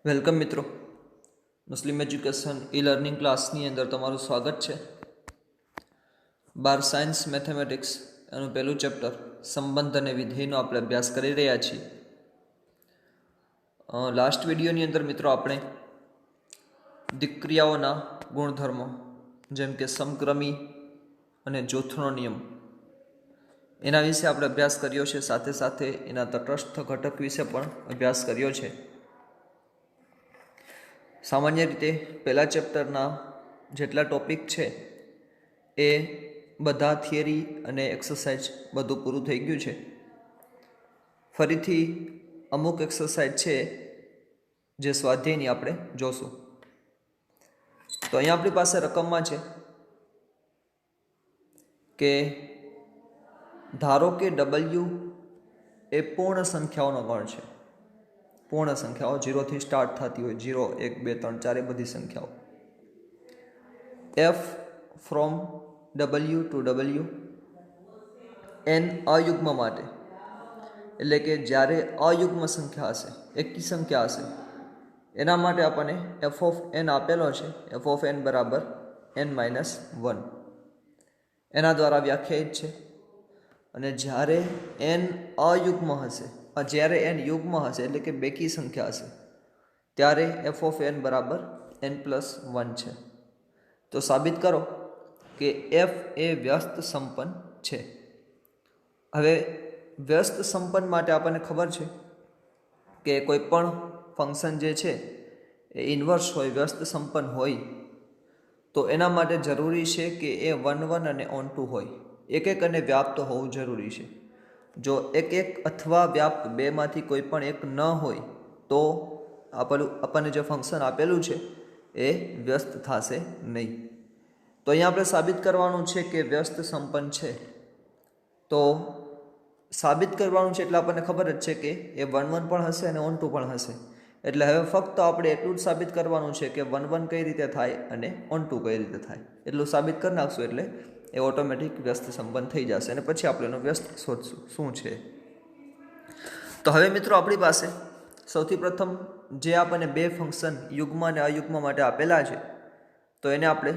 Welcome મિત્રો, મુસ્લિમ education e learning ક્લાસની અંદર તમારું સ્વાગત છે. 12 સાયન્સ મેથેમેટિક્સ એનું પહેલું ચેપ્ટર સંબંધ અને વિધેયનો આપણે અભ્યાસ કરી રહ્યા છીએ. લાસ્ટ વિડીયોની અંદર મિત્રો આપણે દિક્ક્રિયાઓના ગુણધર્મો જેમ કે સમક્રમી અને જૂથનો નિયમ એના વિશે આપણે અભ્યાસ કર્યો છે. સાથે સાથે એના તટસ્થ ઘટક વિશે પણ અભ્યાસ કર્યો છે. સામાન્ય રીતે પહેલા ચેપ્ટરના જેટલા ટોપિક છે એ બધા થિયરી અને એક્સરસાઇઝ બધું પૂરું થઈ ગયું છે. ફરીથી અમુક એક્સરસાઇઝ છે જે સ્વાધ્યાયની આપણે જોશું. તો અહીંયા આપણી પાસે રકમમાં છે કે ધારો કે W એ પૂર્ણ સંખ્યાઓનો ગણ છે. પૂર્ણ સંખ્યાઓ 0 થી સ્ટાર્ટ થતી હોય, 0, 1, 2, 3, 4 એ બધી સંખ્યાઓ. F from W to W n અયુગ્મ માટે, એટલે કે જ્યારે અયુગ્મ સંખ્યા હશે, એકી સંખ્યા હશે, એના માટે આપણને f ઓફ n આપેલો છે. f ઓફ n બરાબર n-1 એના દ્વારા વ્યાખ્યાયિત છે. અને જ્યારે n અયુગ્મ હશે, જ્યારે n યુગ્મ હશે એટલે કે બેકી સંખ્યા હશે, ત્યારે f ઓફ n બરાબર n+1 છે. તો સાબિત કરો કે f એ વ્યસ્ત સંપન્ન છે. હવે વ્યસ્ત સંપન્ન માટે આપણને ખબર છે કે કોઈ પણ ફંક્શન જે છે એ ઇન્વર્સ હોય, વ્યસ્ત સંપન્ન હોય, તો એના માટે જરૂરી છે કે એ 1, 1 અને ઓન 2 હોય, એક એક અને વ્યાપ્ત હોવું જરૂરી છે. જો એક એક અથવા વ્યાપ્ત બેમાંથી કોઈ પણ એક ન હોય તો આપણને જે ફંક્શન આપેલું છે એ વ્યસ્ત થશે નહીં. તો અહીંયા આપણે સાબિત કરવાનું છે કે વ્યસ્ત સંપન્ન છે. તો સાબિત કરવાનું છે એટલે આપણને ખબર જ છે કે એ 1, 1 પણ હશે અને ઓન 2 પણ હશે. એટલે હવે ફક્ત આપણે એટલું જ સાબિત કરવાનું છે કે 1, 1 કઈ રીતે થાય અને ઓન 2 કઈ રીતે થાય. એટલું સાબિત કરી નાખશું એટલે એ ઓટોમેટિક વ્યસ્ત સંપન્ન થઈ જશે. અને પછી આપણે એનો વ્યસ્ત શોધશું શું છે. તો હવે મિત્રો આપણી પાસે સૌથી પ્રથમ જે આપણને બે ફંક્શન યુગ્મ અને અયુગ્મ માટે આપેલા છે, તો એને આપણે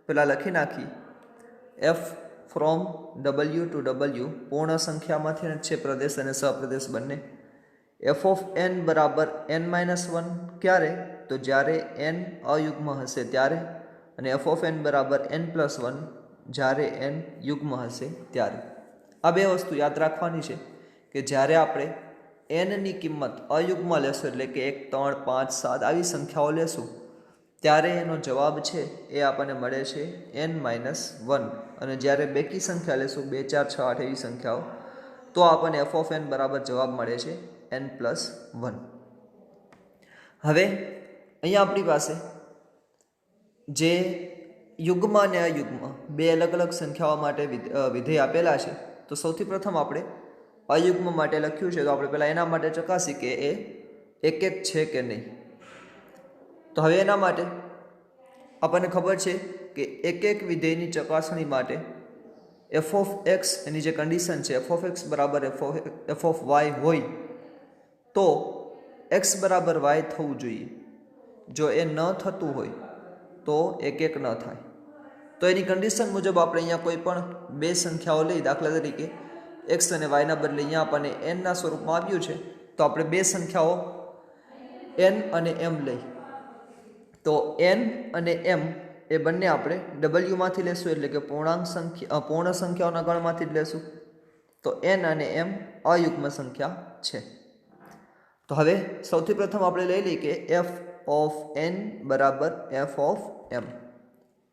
પહેલાં લખી નાખી. f from W to W પૂર્ણ સંખ્યામાંથી જ છે, પ્રદેશ અને સહપ્રદેશ બંને. f ઓફ n બરાબર n-1 ક્યારે? તો જ્યારે n અયુગ્મ હશે ત્યારે. અને f ઓફ n બરાબર n+1 જ્યારે n યુગ્મ હશે ત્યારે. આ બે વસ્તુ યાદ રાખવાની છે કે જ્યારે આપણે n ની કિંમત અયુગ્મ લેશું, એટલે કે 1, 3, 5, 7 આવી સંખ્યાઓ લેશું, ત્યારે એનો જવાબ છે એ આપણને મળે છે n-1. અને જ્યારે બેકી સંખ્યા લેશું, 2, 4, 6, 8 એવી સંખ્યાઓ, તો આપણને f ઓફ n બરાબર જવાબ મળે છે n+1. હવે અહીંયા આપણી પાસે જે યુગ્મ અને અયુગ્મ બે અલગ અલગ સંખ્યાઓ માટે વિધેય આપેલા છે. તો સૌથી પ્રથમ આપણે અયુગ્મ માટે લખ્યું છે, તો આપણે પહેલાં એના માટે ચકાસી કે એ એક એક છે કે નહીં. તો હવે એના માટે આપણને ખબર છે કે એક એક વિધેયની ચકાસણી માટે f ઓફ x એની જે કન્ડિશન છે, f ઓફ x બરાબર f ઓફ y હોય તો x બરાબર y થવું જોઈએ. જો એ ન થતું હોય તો એક એક ન થાય. તો એની કન્ડિશન મુજબ આપણે અહીંયા કોઈ પણ બે સંખ્યાઓ લઈ, દાખલા તરીકે x અને y ના બદલે અહીંયા આપણને n ના સ્વરૂપમાં આવ્યું છે, તો આપણે બે સંખ્યાઓ n અને m લઈ. તો n અને m એ બંને આપણે W માંથી લેશું, એટલે કે પૂર્ણ સંખ્યાઓના ગણમાંથી જ લેશું. તો n અને m અયુગ્મ સંખ્યા છે. તો હવે સૌથી પ્રથમ આપણે લઈ લઈએ કે f ઓફ n બરાબર f ઓફ m.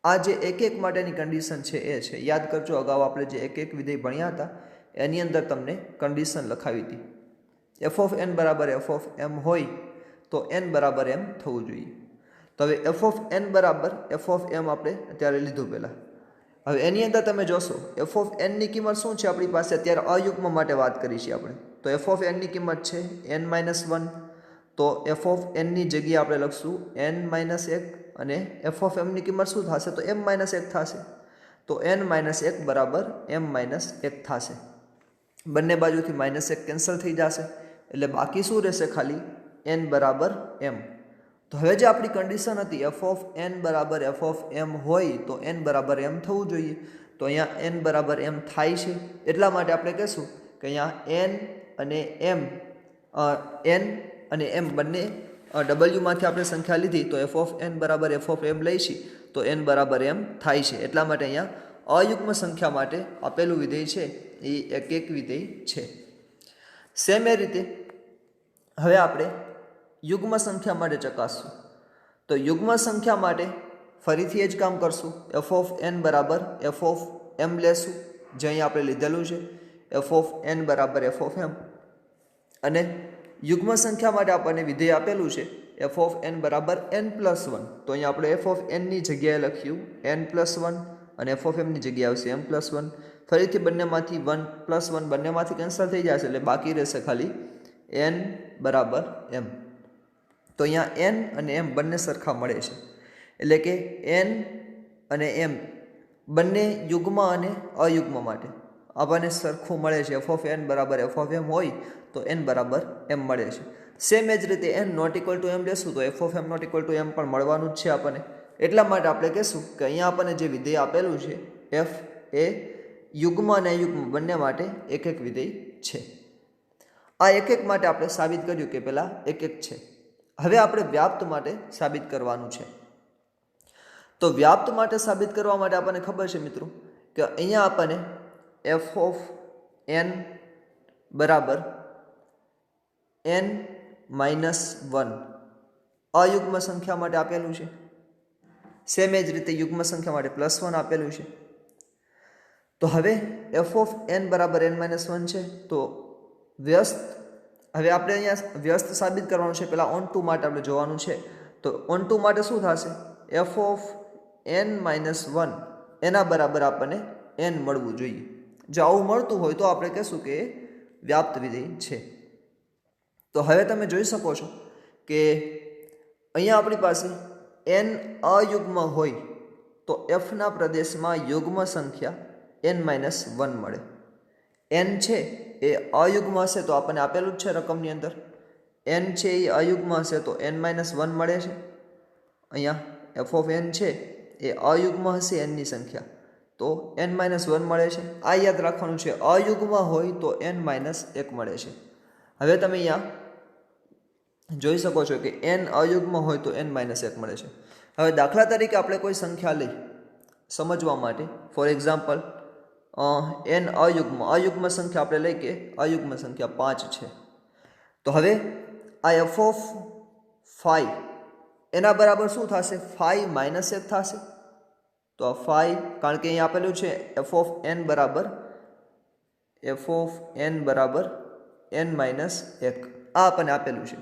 આ જે એક એક માટેની કન્ડિશન છે એ છે. યાદ કરજો, અગાઉ આપણે જે એક એક વિધેય ભણ્યા હતા એની અંદર તમને કન્ડિશન લખાવી હતી. f ઓફ n બરાબર f ઓફ m હોય તો n બરાબર m થવું જોઈએ. તો હવે f ઓફ n બરાબર f ઓફ m આપણે અત્યારે લીધું પહેલાં. હવે એની અંદર તમે જોશો f ઓફ n ની કિંમત શું છે આપણી પાસે, અત્યારે અયુગ્મ માટે વાત કરી છે આપણે. તો f ઓફ n ની કિંમત છે n-1. તો f ઓફ n ની જગ્યાએ આપણે લખશું n-1 અને f ઓફ m ની કિંમત શું થશે? તો m-1 થશે. તો n-1 બરાબર m-1 થશે. બંને બાજુથી -1 કેન્સલ થઈ જશે, એટલે બાકી શું રહેશે? ખાલી એન બરાબર એમ. તો હવે જે આપણી કન્ડિશન હતી એફ ઓફ એન બરાબર એફ ઓફ એમ હોય તો એન બરાબર એમ થવું જોઈએ. તો અહીંયા એન બરાબર એમ થાય છે, એટલા માટે આપણે કહીશું કે અહીંયા એન અને એમ બંને ડબલ્યુમાંથી આપણે સંખ્યા લીધી તો એફ ઓફ એન બરાબર એફ ઓફ એમ લઈશી તો એન બરાબર એમ થાય છે. એટલા માટે અહીંયા અયુગ્મ સંખ્યા માટે આપેલું વિધેય છે એ એક વિધેય છે. સેમ એ રીતે હવે આપણે યુગ્મ સંખ્યા માટે ચકાસશું. તો યુગ્મ સંખ્યા માટે ફરીથી એ જ કામ કરશું. એફ ઓફ એન બરાબર એફ ઓફ એમ લેશું, જે અહીં આપણે લીધેલું છે એફ ઓફ એન બરાબર એફ ઓફ એમ. અને યુગ્મ સંખ્યા માટે આપણને વિધેય આપેલું છે એફ ઓફ એન બરાબર એન પ્લસ વન. તો અહીંયા આપણે એફ ઓફ એનની જગ્યાએ લખ્યું એન પ્લસ વન અને એફ ઓફ એમની જગ્યાએ આવશે એમ પ્લસ વન. ફરીથી બંનેમાંથી વન પ્લસ વન બંનેમાંથી કેન્સલ થઈ જશે એટલે બાકી રહેશે ખાલી એન બરાબર એમ. તો અહીંયા એન અને એમ બંને સરખા મળે છે, એટલે કે એન અને એમ બંને યુગ્મ અને અયુગ્મ માટે આપણને સરખું મળે છે. એફ ઓફ એન બરાબર એફ ઓફ એમ હોય તો એન બરાબર એમ મળે છે. સેમ એ જ રીતે N not equal to M લેશું તો F of M not equal to M પણ મળવાનું જ છે આપણને. એટલા માટે આપણે કહીશું કે અહીંયા આપણને જે વિધેય આપેલું છે એફ એ યુગ્મ અને અયુગ્મ બંને માટે એક વિધેય છે. આ એક માટે આપણે સાબિત કર્યું કે પેલા એક છે. હવે આપણે વ્યાપ્ત માટે સાબિત કરવાનું છે. તો વ્યાપ્ત માટે સાબિત કરવા માટે આપણને ખબર છે મિત્રો કે અહીંયા આપણને એફ ઓફ એન બરાબર એન માઇનસ વન અયુગ્મ સંખ્યા માટે આપેલું છે. સેમ એ જ રીતે યુગ્મ સંખ્યા માટે પ્લસ વન આપેલું છે. તો હવે એફ ઓફ એન બરાબર એન માઇનસ વન છે. તો વ્યસ્ત હવે આપણે અહીંયા વ્યસ્ત સાબિત કરવાનું છે. પહેલાં ઓન ટુ માટે આપણે જોવાનું છે. તો ઓન ટુ માટે શું થશે? F of N minus one એના બરાબર આપણને એન મળવું જોઈએ. જો આવું મળતું હોય તો આપણે કહીશું કે વ્યાપ્ત વિધેય છે. તો હવે તમે જોઈ શકો છો કે અહીંયા આપણી પાસે એન અયુગ્મ હોય તો એફના પ્રદેશમાં યુગ્મ સંખ્યા એન માઇનસ વન મળે. એન છે એ અયુગ્મ હશે તો આપણને આપેલું જ છે રકમની અંદર. એન છે એ અયુગ્મ હશે તો એન માઇનસ વન મળે છે. અહીંયા એફ ઓફ એન છે એ અયુગ્મ હશે એનની સંખ્યા તો એન માઇનસ વન મળે છે. આ યાદ રાખવાનું છે, અયુગ્મ હોય તો એન માઇનસ એક મળે છે. હવે તમે અહીંયા જોઈ શકો છો કે એન અયુગ્મ હોય તો એન માઇનસ એક મળે છે. હવે દાખલા તરીકે આપણે કોઈ સંખ્યા લઈ સમજવા માટે, ફોર એક્ઝામ્પલ એન અયુગ્મ સંખ્યા આપણે લઈ કે અયુગ્મ સંખ્યા 5 છે. તો હવે આ એફ ઓફ 5 એના બરાબર શું થશે? 5 માઇનસ 1 થશે. તો આ 5 કારણ કે અહીં આપેલું છે એફ ઓફ એન બરાબર એન માઇનસ 1 આ આપણને આપેલું છે.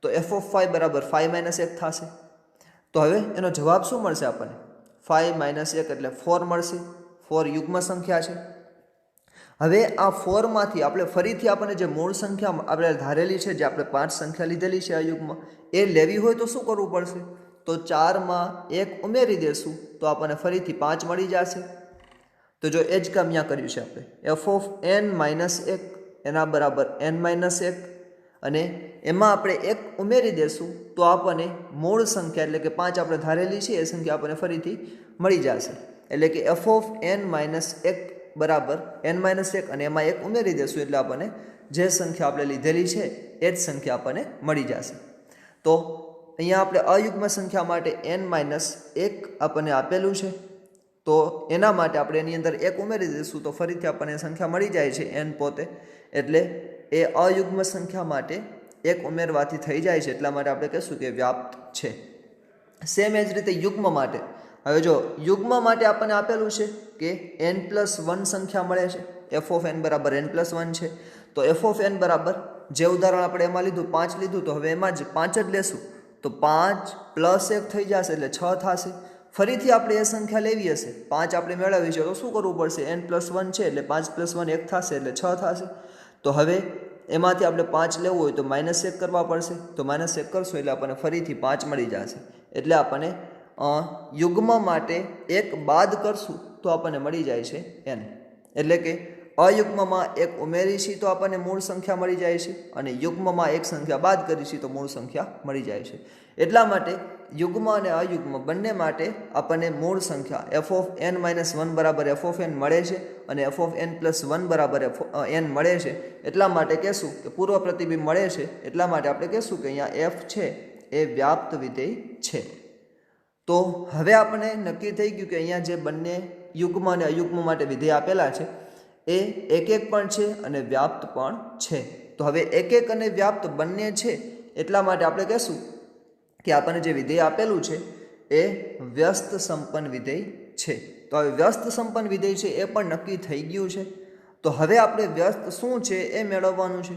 તો એફ ઓફ 5 બરાબર 5 માઇનસ 1 થશે. તો હવે એનો જવાબ શું મળશે આપણને? 5 માઇનસ 1 એટલે 4 મળશે. 4 યુગ્મ સંખ્યા છે. હવે આ 4માંથી આપણે ફરીથી આપણને જે મૂળ સંખ્યા આપણે ધારેલી છે, જે આપણે 5 સંખ્યા લીધેલી છે અયુગ્મ, એ લેવી હોય તો શું કરવું પડશે? તો 4માં 1 ઉમેરી દેશું તો આપણને ફરીથી 5 મળી જશે. તો જો એ જ કામ અહીંયા કર્યું છે આપણે. એફ ઓફ એન માઇનસ 1 એના બરાબર એન માઇનસ 1 અને એમાં આપણે 1 ઉમેરી દેશું તો આપણને મૂળ સંખ્યા એટલે કે 5 આપણે ધારેલી છે એ સંખ્યા આપણને ફરીથી મળી જશે. એટલે કે એફ ઓફ એન માઇનસ 1 બરાબર એન માઇનસ 1 અને એમાં 1 ઉમેરી દેશું એટલે આપણને જે સંખ્યા આપણે લીધેલી છે એ જ સંખ્યા આપણને મળી જશે. તો અહીંયા આપણે અયુગ્મ સંખ્યા માટે એન માઇનસ 1 આપણને આપેલું છે. તો એના માટે આપણે એની અંદર 1 ઉમેરી દઈશું તો ફરીથી આપણને સંખ્યા મળી જાય છે એન પોતે. એટલે એ અયુગ્મ સંખ્યા માટે 1 ઉમેરવાથી થઈ જાય છે. એટલા માટે આપણે કહીશું કે વ્યાપ્ત છે. સેમ એ જ રીતે યુગ્મ માટે. હવે જો યુગ્મ માટે આપણને આપેલું છે કે n પ્લસ 1 સંખ્યા મળે છે. એફ ઓફ એન બરાબર n પ્લસ 1 છે. તો એફ ઓફ એન બરાબર જે ઉદાહરણ આપણે એમાં લીધું 5 લીધું તો હવે એમાં જ 5 જ લેશું તો 5 પ્લસ 1 થઈ જશે એટલે 6 થશે. ફરીથી આપણે એ સંખ્યા લેવી હશે, 5 આપણે મેળવવી છે તો શું કરવું પડશે? n પ્લસ 1 છે એટલે 5 પ્લસ 1 1 થશે એટલે 6 થશે. તો હવે એમાંથી આપણે 5 લેવું હોય તો માઇનસ 1 કરવા પડશે. તો માઇનસ 1 કરશું એટલે આપણને ફરીથી 5 મળી જશે. એટલે આપણને યુગ્મ માટે 1 બાદ કરશું તો આપણને મળી જાય છે n. એટલે કે અયુગ્મમાં એક ઉમેરીશી તો આપણને મૂળ સંખ્યા મળી જાય છે અને યુગ્મમાં એક સંખ્યા બાદ કરીશી તો મૂળ સંખ્યા મળી જાય છે. એટલા માટે યુગ્મ અને અયુગ્મ બંને માટે આપણને મૂળ સંખ્યા F of N minus one બરાબર એફ ઓફ એન મળે છે અને F of N plus one બરાબર એન મળે છે. એટલા માટે કહેશું કે પૂર્વ પ્રતિબિંબ મળે છે, એટલા માટે આપણે કહેશું કે અહીંયા એફ છે એ વ્યાપ્ત વિધેય છે. તો હવે આપણે નક્કી થઈ ગયું કે અહીંયા જે બંને યુગ્મ અને અયુગ્મ માટે વિધેય આપેલા છે એ એક એક પણ છે અને વ્યાપ્ત પણ છે. તો હવે એક એક અને વ્યાપ્ત બંને છે એટલા માટે આપણે કહેશું કે આપણને જે વિધેય આપેલું છે એ વ્યસ્ત સંપન્ન વિધેય છે. તો હવે વ્યસ્ત સંપન્ન વિધેય છે એ પણ નક્કી થઈ ગયું છે. તો હવે આપણે વ્યસ્ત શું છે એ મેળવવાનું છે.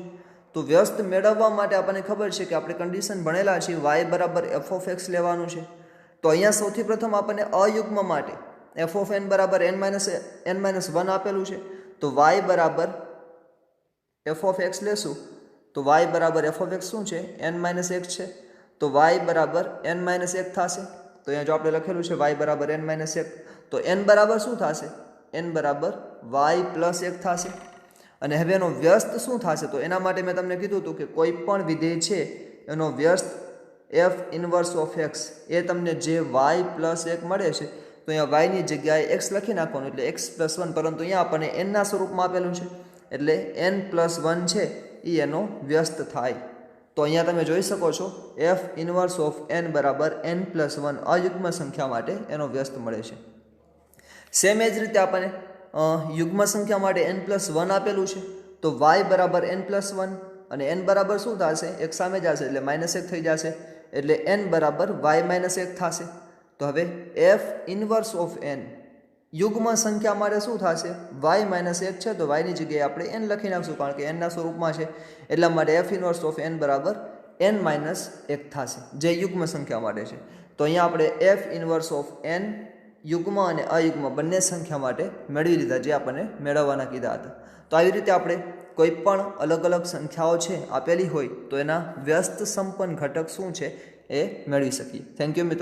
તો વ્યસ્ત મેળવવા માટે આપણને ખબર છે કે આપણે કન્ડિશન ભણેલા છીએ y બરાબર એફ ઓફ એક્સ લેવાનું છે. તો અહીંયા સૌથી પ્રથમ આપણને અયુગ્મ માટે એફ ઓફ એન બરાબર એન માઇનસ વન આપેલું છે. તો y બરાબર એફ ઓફ એક્સ લેશું તો y બરાબર એફ ઓફ એક્સ શું છે એન માઇનસ એક છે. તો y બરાબર એન માઇનસ એક થશે. તો અહીંયા જો આપણે લખેલું છે y બરાબર એન માઇનસ એક, તો n બરાબર શું થશે? n બરાબર y પ્લસ એક થશે. અને હવે એનો વ્યસ્ત શું થશે? તો એના માટે મેં તમને કીધું હતું કે કોઈ પણ વિધેય છે એનો વ્યસ્ત એફ ઇનવર્સ ઓફ એક્સ એ તમને જે y પ્લસ એક મળે છે તો અહીંયા y ની જગ્યાએ x લખી નાખવાનું એટલે x પ્લસ વન, પરંતુ અહીંયા આપણને n ના સ્વરૂપમાં આપેલું છે એટલે n પ્લસ વન છે એ એનો વ્યસ્ત થાય. તો અહીંયા તમે જોઈ શકો છો એફ ઇનવર્સ ઓફ n બરાબર n પ્લસ વન અયુગ્મ સંખ્યા માટે એનો વ્યસ્ત મળે છે. સેમ એ જ રીતે આપણને યુગ્મ સંખ્યા માટે n પ્લસ વન આપેલું છે. તો y બરાબર n પ્લસ વન અને n બરાબર શું થશે? એક સામે જશે એટલે માઇનસ એક થઈ જશે એટલે n બરાબર y માઇનસ એક થશે. તો હવે એફ ઇનવર્સ ઓફ n યુગ્મ સંખ્યા માટે શું થશે? y માઇનસ એક છે તો y ની જગ્યાએ આપણે n લખી નાખશું કારણ કે n ના સ્વરૂપમાં છે. એટલા માટે એફ ઇનવર્સ ઓફ n બરાબર n માઇનસ એક થશે જે યુગ્મ સંખ્યા માટે છે. તો અહીંયા આપણે એફ ઇનવર્સ ઓફ n યુગ્મ અને અયુગ્મ બંને સંખ્યા માટે મેળવી લીધા જે આપણને મેળવવાના કીધા હતા. તો આવી રીતે આપણે કોઈ પણ અલગ અલગ સંખ્યાઓ છે આપેલી હોય તો એના વ્યસ્ત સંપન્ન ઘટક શું છે એ મેળવી શકીએ. થેન્ક યુ મિત્રો.